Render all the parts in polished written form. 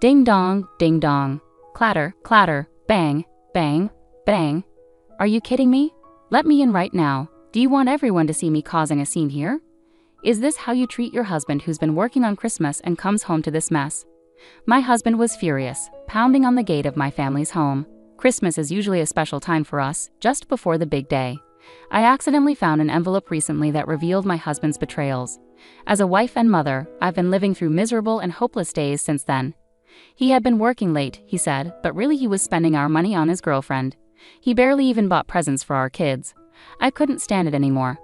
Ding dong, clatter, clatter, bang, bang, bang. Are you kidding me? Let me in right now. Do you want everyone to see me causing a scene here? Is this how you treat your husband who's been working on Christmas and comes home to this mess? My husband was furious, pounding on the gate of my family's home. Christmas is usually a special time for us, just before the big day. I accidentally found an envelope recently that revealed my husband's betrayals. As a wife and mother, I've been living through miserable and hopeless days since then. He had been working late, he said, but really he was spending our money on his girlfriend. He barely even bought presents for our kids. I couldn't stand it anymore.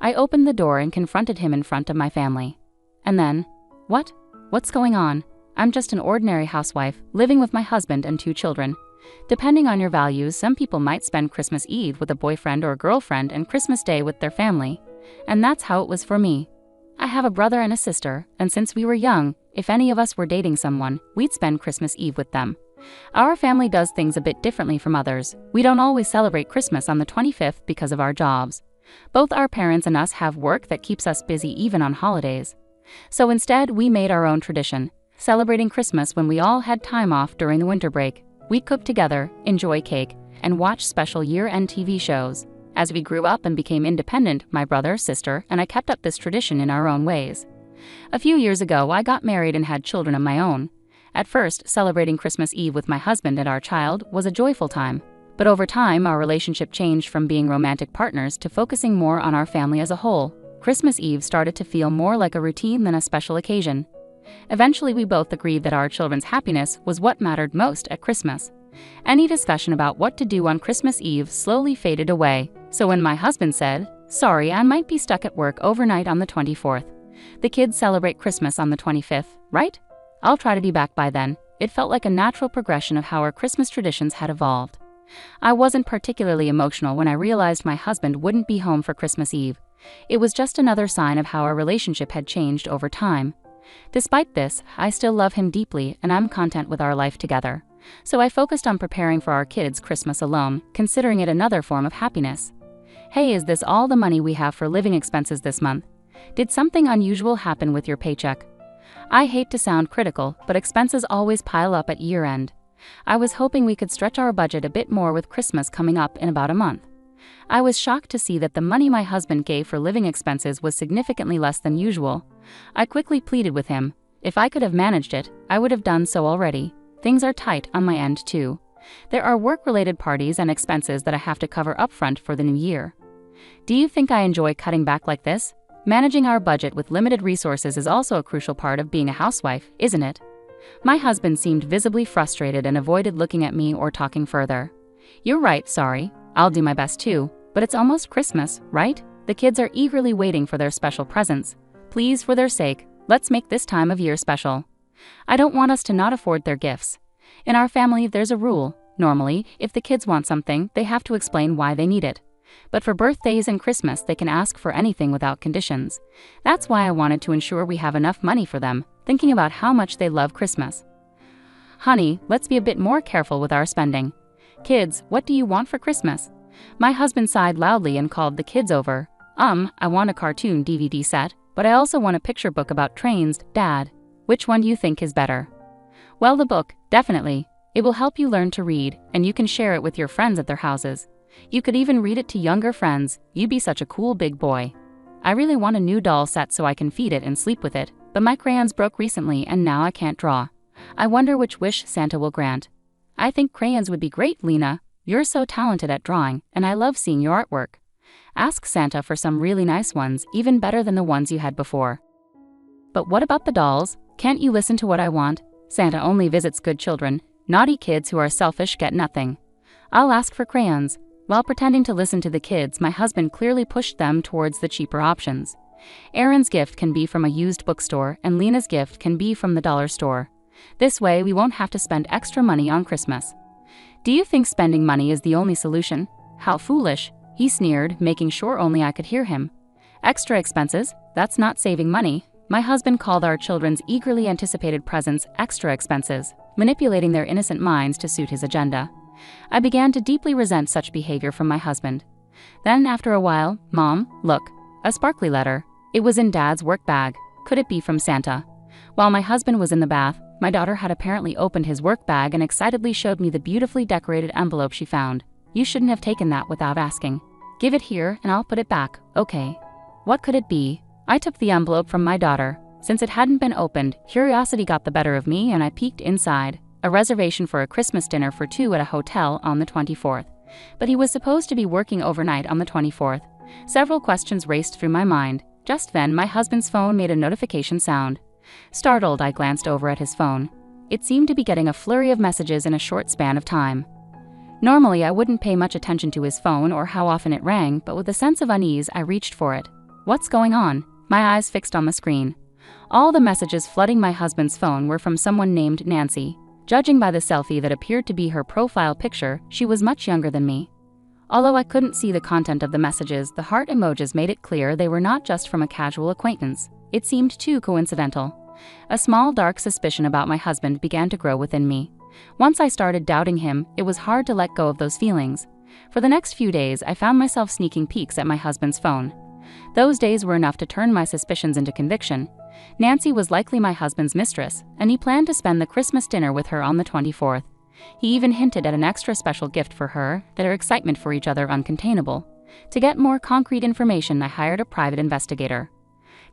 I opened the door and confronted him in front of my family. And then, what? What's going on? I'm just an ordinary housewife, living with my husband and 2 children. Depending on your values, some people might spend Christmas Eve with a boyfriend or girlfriend and Christmas Day with their family. And that's how it was for me. I have a brother and a sister, and since we were young, if any of us were dating someone, we'd spend Christmas Eve with them. Our family does things a bit differently from others. We don't always celebrate Christmas on the 25th because of our jobs. Both our parents and us have work that keeps us busy even on holidays. So instead, we made our own tradition, celebrating Christmas when we all had time off during the winter break. We'd cook together, enjoy cake, and watch special year-end TV shows. As we grew up and became independent, my brother, sister, and I kept up this tradition in our own ways. A few years ago, I got married and had children of my own. At first, celebrating Christmas Eve with my husband and our child was a joyful time. But over time, our relationship changed from being romantic partners to focusing more on our family as a whole. Christmas Eve started to feel more like a routine than a special occasion. Eventually, we both agreed that our children's happiness was what mattered most at Christmas. Any discussion about what to do on Christmas Eve slowly faded away. So when my husband said, "Sorry, I might be stuck at work overnight on the 24th. The kids celebrate Christmas on the 25th, right? I'll try to be back by then," it felt like a natural progression of how our Christmas traditions had evolved. I wasn't particularly emotional when I realized my husband wouldn't be home for Christmas Eve. It was just another sign of how our relationship had changed over time. Despite this, I still love him deeply and I'm content with our life together. So I focused on preparing for our kids' Christmas alone, considering it another form of happiness. Hey, is this all the money we have for living expenses this month? Did something unusual happen with your paycheck? I hate to sound critical, but expenses always pile up at year-end. I was hoping we could stretch our budget a bit more with Christmas coming up in about a month. I was shocked to see that the money my husband gave for living expenses was significantly less than usual. I quickly pleaded with him. If I could have managed it, I would have done so already. Things are tight on my end too. There are work-related parties and expenses that I have to cover upfront for the new year. Do you think I enjoy cutting back like this? Managing our budget with limited resources is also a crucial part of being a housewife, isn't it? My husband seemed visibly frustrated and avoided looking at me or talking further. You're right, sorry. I'll do my best too, but it's almost Christmas, right? The kids are eagerly waiting for their special presents. Please, for their sake, let's make this time of year special. I don't want us to not afford their gifts. In our family, there's a rule. Normally, if the kids want something, they have to explain why they need it. But for birthdays and Christmas, they can ask for anything without conditions. That's why I wanted to ensure we have enough money for them, thinking about how much they love Christmas. Honey, let's be a bit more careful with our spending. Kids, what do you want for Christmas? My husband sighed loudly and called the kids over. I want a cartoon DVD set, but I also want a picture book about trains, Dad. Which one do you think is better? Well, the book, definitely. It will help you learn to read, and you can share it with your friends at their houses. You could even read it to younger friends. You'd be such a cool big boy. I really want a new doll set so I can feed it and sleep with it, but my crayons broke recently and now I can't draw. I wonder which wish Santa will grant. I think crayons would be great, Lena. You're so talented at drawing, and I love seeing your artwork. Ask Santa for some really nice ones, even better than the ones you had before. But what about the dolls? Can't you listen to what I want? Santa only visits good children. Naughty kids who are selfish get nothing. I'll ask for crayons. While pretending to listen to the kids, my husband clearly pushed them towards the cheaper options. Aaron's gift can be from a used bookstore, and Lena's gift can be from the dollar store. This way, we won't have to spend extra money on Christmas. Do you think spending money is the only solution? How foolish, he sneered, making sure only I could hear him. Extra expenses? That's not saving money. My husband called our children's eagerly anticipated presents extra expenses, manipulating their innocent minds to suit his agenda. I began to deeply resent such behavior from my husband. Then, after a while, Mom, look, a sparkly letter. It was in Dad's work bag. Could it be from Santa? While my husband was in the bath, my daughter had apparently opened his work bag and excitedly showed me the beautifully decorated envelope she found. You shouldn't have taken that without asking. Give it here and I'll put it back, okay? What could it be? I took the envelope from my daughter. Since it hadn't been opened, curiosity got the better of me and I peeked inside. A reservation for a Christmas dinner for 2 at a hotel on the 24th. But he was supposed to be working overnight on the 24th. Several questions raced through my mind. Just then, my husband's phone made a notification sound. Startled, I glanced over at his phone. It seemed to be getting a flurry of messages in a short span of time. Normally, I wouldn't pay much attention to his phone or how often it rang, but with a sense of unease, I reached for it. What's going on? My eyes fixed on the screen. All the messages flooding my husband's phone were from someone named Nancy. Judging by the selfie that appeared to be her profile picture, she was much younger than me. Although I couldn't see the content of the messages, the heart emojis made it clear they were not just from a casual acquaintance. It seemed too coincidental. A small dark suspicion about my husband began to grow within me. Once I started doubting him, it was hard to let go of those feelings. For the next few days, I found myself sneaking peeks at my husband's phone. Those days were enough to turn my suspicions into conviction. Nancy was likely my husband's mistress, and he planned to spend the Christmas dinner with her on the 24th. He even hinted at an extra special gift for her, their excitement for each other uncontainable. To get more concrete information, I hired a private investigator.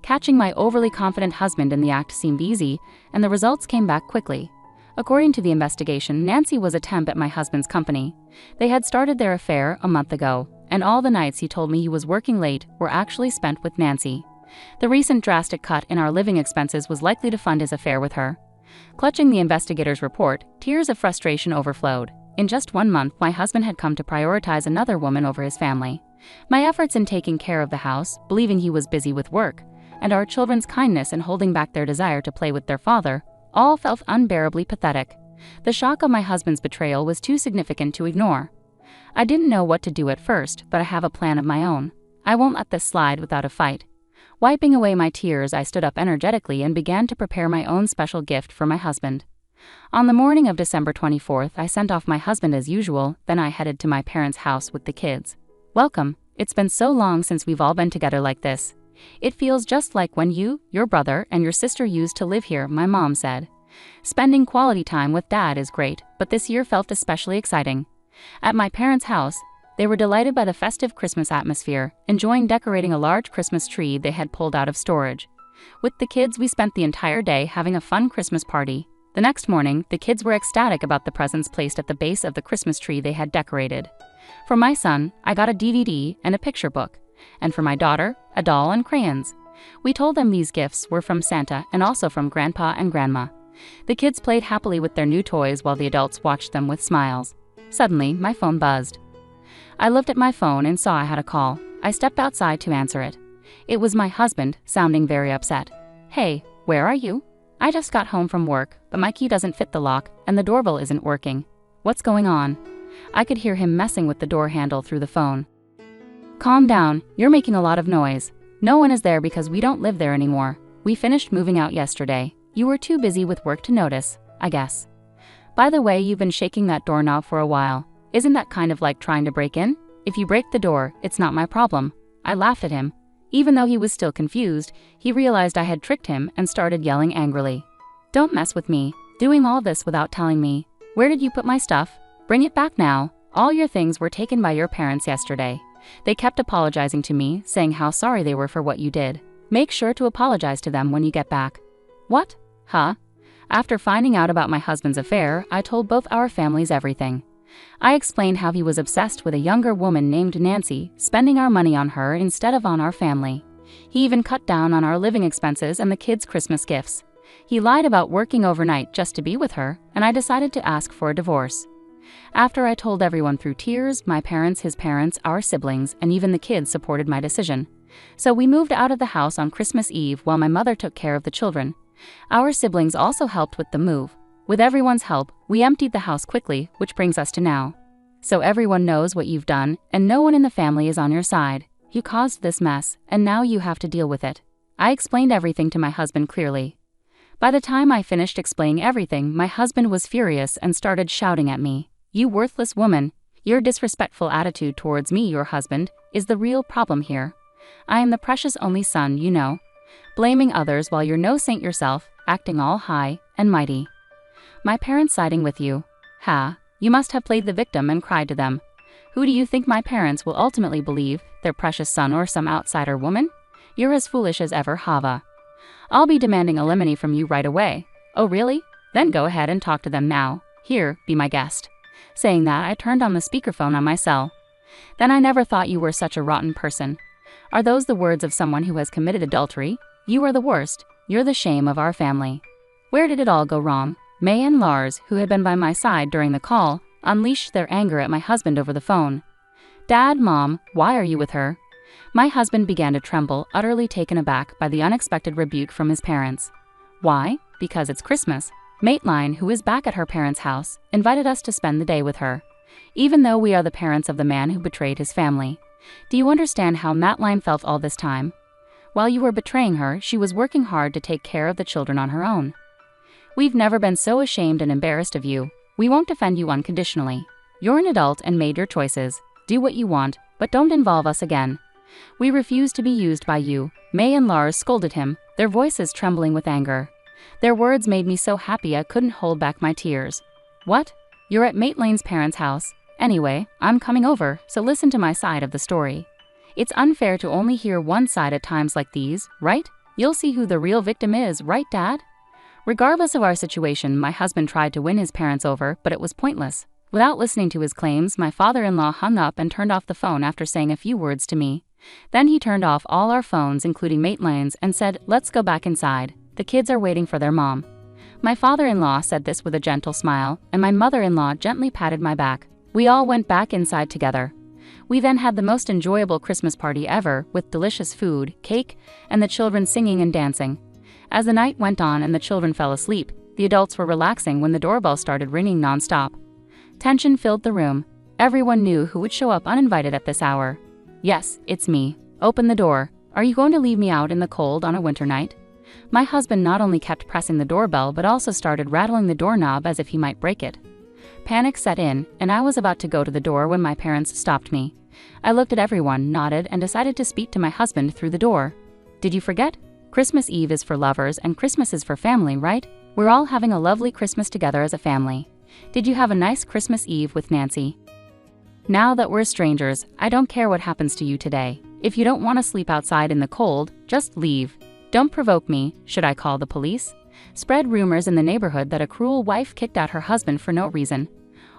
Catching my overly confident husband in the act seemed easy, and the results came back quickly. According to the investigation, Nancy was a temp at my husband's company. They had started their affair a month ago, and all the nights he told me he was working late were actually spent with Nancy. The recent drastic cut in our living expenses was likely to fund his affair with her. Clutching the investigator's report, tears of frustration overflowed. In just 1 month, my husband had come to prioritize another woman over his family. My efforts in taking care of the house, believing he was busy with work, and our children's kindness in holding back their desire to play with their father, all felt unbearably pathetic. The shock of my husband's betrayal was too significant to ignore. I didn't know what to do at first, but I have a plan of my own. I won't let this slide without a fight. Wiping away my tears, I stood up energetically and began to prepare my own special gift for my husband. On the morning of December 24th, I sent off my husband as usual, then I headed to my parents' house with the kids. Welcome. It's been so long since we've all been together like this. It feels just like when you, your brother, and your sister used to live here, my mom said. Spending quality time with Dad is great, but this year felt especially exciting. At my parents' house, they were delighted by the festive Christmas atmosphere, enjoying decorating a large Christmas tree they had pulled out of storage. With the kids, we spent the entire day having a fun Christmas party. The next morning, the kids were ecstatic about the presents placed at the base of the Christmas tree they had decorated. For my son, I got a DVD and a picture book, and for my daughter, a doll and crayons. We told them these gifts were from Santa and also from Grandpa and Grandma. The kids played happily with their new toys while the adults watched them with smiles. Suddenly, my phone buzzed. I looked at my phone and saw I had a call. I stepped outside to answer it. It was my husband, sounding very upset. Hey, where are you? I just got home from work, but my key doesn't fit the lock and the doorbell isn't working. What's going on? I could hear him messing with the door handle through the phone. Calm down, you're making a lot of noise. No one is there because we don't live there anymore. We finished moving out yesterday. You were too busy with work to notice, I guess. By the way, you've been shaking that doorknob for a while. Isn't that kind of like trying to break in? If you break the door, it's not my problem. I laughed at him. Even though he was still confused, he realized I had tricked him and started yelling angrily. Don't mess with me, doing all this without telling me. Where did you put my stuff? Bring it back now. All your things were taken by your parents yesterday. They kept apologizing to me, saying how sorry they were for what you did. Make sure to apologize to them when you get back. What? Huh? After finding out about my husband's affair, I told both our families everything. I explained how he was obsessed with a younger woman named Nancy, spending our money on her instead of on our family. He even cut down on our living expenses and the kids' Christmas gifts. He lied about working overnight just to be with her, and I decided to ask for a divorce. After I told everyone through tears, my parents, his parents, our siblings, and even the kids supported my decision. So we moved out of the house on Christmas Eve while my mother took care of the children. Our siblings also helped with the move. With everyone's help, we emptied the house quickly, which brings us to now. So everyone knows what you've done, and no one in the family is on your side. You caused this mess, and now you have to deal with it. I explained everything to my husband clearly. By the time I finished explaining everything, my husband was furious and started shouting at me. You worthless woman! Your disrespectful attitude towards me, your husband, is the real problem here. I am the precious only son, you know. Blaming others while you're no saint yourself, acting all high and mighty. My parents siding with you. Ha, you must have played the victim and cried to them. Who do you think my parents will ultimately believe, their precious son or some outsider woman? You're as foolish as ever, Hava. I'll be demanding alimony from you right away. Oh really? Then go ahead and talk to them now. Here, be my guest. Saying that, I turned on the speakerphone on my cell. Then I never thought you were such a rotten person. Are those the words of someone who has committed adultery? You are the worst. You're the shame of our family. Where did it all go wrong? May and Lars, who had been by my side during the call, unleashed their anger at my husband over the phone. Dad, Mom, why are you with her? My husband began to tremble, utterly taken aback by the unexpected rebuke from his parents. Why? Because it's Christmas. Maitline, who is back at her parents' house, invited us to spend the day with her, even though we are the parents of the man who betrayed his family. Do you understand how Maitline felt all this time? While you were betraying her, she was working hard to take care of the children on her own. We've never been so ashamed and embarrassed of you. We won't defend you unconditionally. You're an adult and made your choices. Do what you want, but don't involve us again. We refuse to be used by you. May and Lars scolded him, their voices trembling with anger. Their words made me so happy I couldn't hold back my tears. What? You're at Maitline's parents' house. Anyway, I'm coming over, so listen to my side of the story. It's unfair to only hear one side at times like these, right? You'll see who the real victim is, right, Dad? Regardless of our situation, my husband tried to win his parents over, but it was pointless. Without listening to his claims, my father-in-law hung up and turned off the phone after saying a few words to me. Then he turned off all our phones, including Maitline's, and said, "Let's go back inside. The kids are waiting for their mom." My father-in-law said this with a gentle smile, and my mother-in-law gently patted my back. We all went back inside together. We then had the most enjoyable Christmas party ever, with delicious food, cake, and the children singing and dancing. As the night went on and the children fell asleep, the adults were relaxing when the doorbell started ringing non-stop. Tension filled the room. Everyone knew who would show up uninvited at this hour. Yes, it's me. Open the door. Are you going to leave me out in the cold on a winter night? My husband not only kept pressing the doorbell but also started rattling the doorknob as if he might break it. Panic set in, and I was about to go to the door when my parents stopped me. I looked at everyone, nodded, and decided to speak to my husband through the door. Did you forget? Christmas Eve is for lovers and Christmas is for family, right? We're all having a lovely Christmas together as a family. Did you have a nice Christmas Eve with Nancy? Now that we're strangers, I don't care what happens to you today. If you don't want to sleep outside in the cold, just leave. Don't provoke me. Should I call the police? Spread rumors in the neighborhood that a cruel wife kicked out her husband for no reason.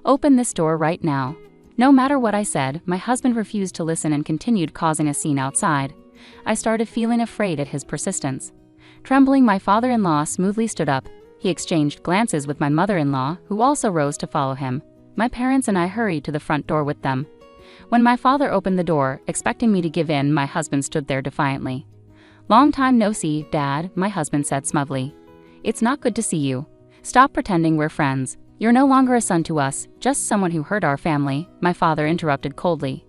Open this door right now. No matter what I said, my husband refused to listen and continued causing a scene outside. I started feeling afraid at his persistence. Trembling, my father-in-law smoothly stood up. He exchanged glances with my mother-in-law, who also rose to follow him. My parents and I hurried to the front door with them. When my father opened the door, expecting me to give in, my husband stood there defiantly. "Long time no see, Dad," my husband said smugly. "It's not good to see you. Stop pretending we're friends. You're no longer a son to us, just someone who hurt our family," my father interrupted coldly.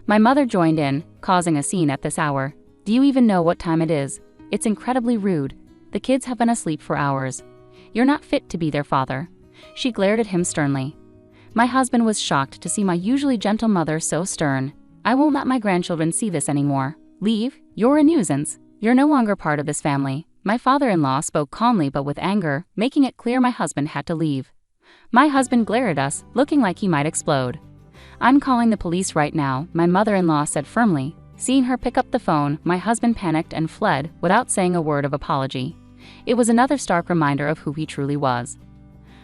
My mother joined in, causing a scene at this hour. "Do you even know what time it is? It's incredibly rude. The kids have been asleep for hours. You're not fit to be their father." She glared at him sternly. My husband was shocked to see my usually gentle mother so stern. "I won't let my grandchildren see this anymore. Leave. You're a nuisance. You're no longer part of this family." My father-in-law spoke calmly but with anger, making it clear my husband had to leave. My husband glared at us, looking like he might explode. "I'm calling the police right now," my mother-in-law said firmly. Seeing her pick up the phone, my husband panicked and fled without saying a word of apology. It was another stark reminder of who he truly was.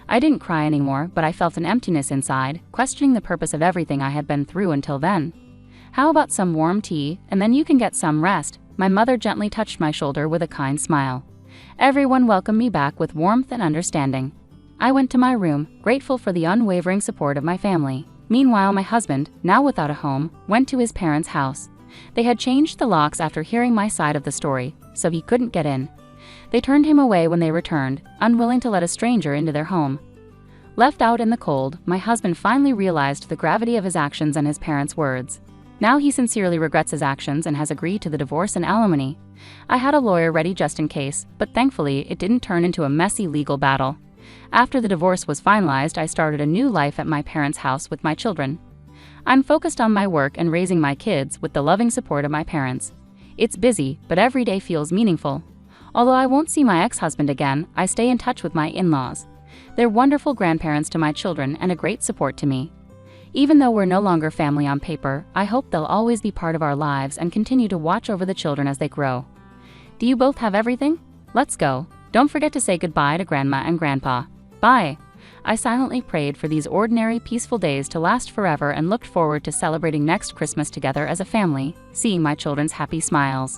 I didn't cry anymore, but I felt an emptiness inside, questioning the purpose of everything I had been through until then. "How about some warm tea, and then you can get some rest?" My mother gently touched my shoulder with a kind smile. Everyone welcomed me back with warmth and understanding. I went to my room, grateful for the unwavering support of my family. Meanwhile, my husband, now without a home, went to his parents' house. They had changed the locks after hearing my side of the story, so he couldn't get in. They turned him away when they returned, unwilling to let a stranger into their home. Left out in the cold, my husband finally realized the gravity of his actions and his parents' words. Now he sincerely regrets his actions and has agreed to the divorce and alimony. I had a lawyer ready just in case, but thankfully it didn't turn into a messy legal battle. After the divorce was finalized, I started a new life at my parents' house with my children. I'm focused on my work and raising my kids with the loving support of my parents. It's busy, but every day feels meaningful. Although I won't see my ex-husband again, I stay in touch with my in-laws. They're wonderful grandparents to my children and a great support to me. Even though we're no longer family on paper, I hope they'll always be part of our lives and continue to watch over the children as they grow. Do you both have everything? Let's go. Don't forget to say goodbye to Grandma and Grandpa. Bye. I silently prayed for these ordinary, peaceful days to last forever and looked forward to celebrating next Christmas together as a family, seeing my children's happy smiles.